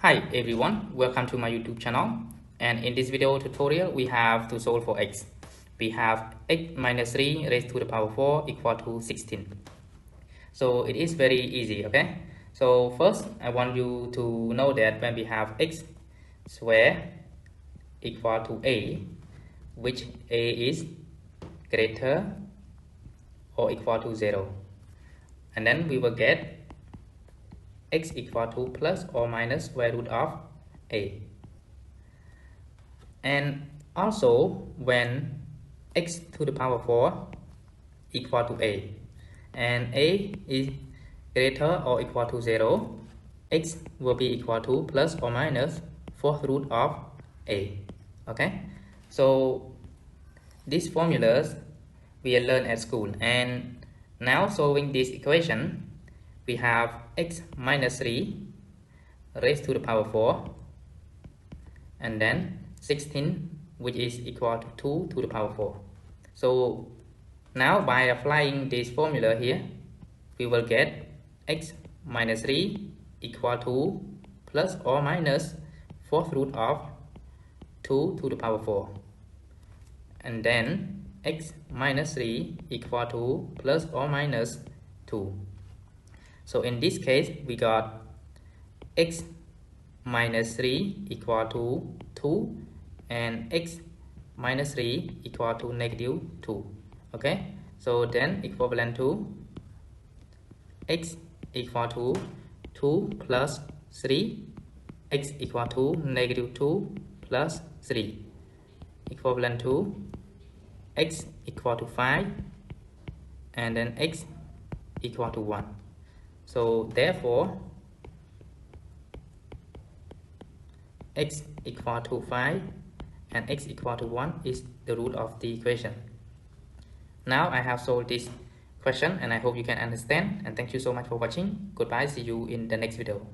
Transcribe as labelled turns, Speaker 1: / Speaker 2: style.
Speaker 1: Hi everyone, welcome to my YouTube channel, and in this video tutorial we have to solve for x. We have x minus 3 raised to the power 4 equal to 16. So it is very easy, okay? So first I want you to know that when we have x square equal to a, which a is greater or equal to 0, and then we will get x equal to plus or minus square root of a. And also when x to the power 4 equal to a and a is greater or equal to 0, x will be equal to plus or minus fourth root of a. Okay, so these formulas we learn at school, and now solving this equation we have x minus 3 raised to the power 4 and then 16, which is equal to 2 to the power 4. So now by applying this formula here, we will get x minus 3 equal to plus or minus fourth root of 2 to the power 4. And then x minus 3 equal to plus or minus 2. So in this case, we got x minus 3 equal to 2 and x minus 3 equal to negative 2. Okay, so then equivalent to x equal to 2 plus 3, x equal to negative 2 plus 3, equivalent to x equal to 5 and then x equal to 1. So therefore x equal to 5 and x equal to 1 is the root of the equation. Now I have solved this question and I hope you can understand, and thank you so much for watching. Goodbye, see you in the next video.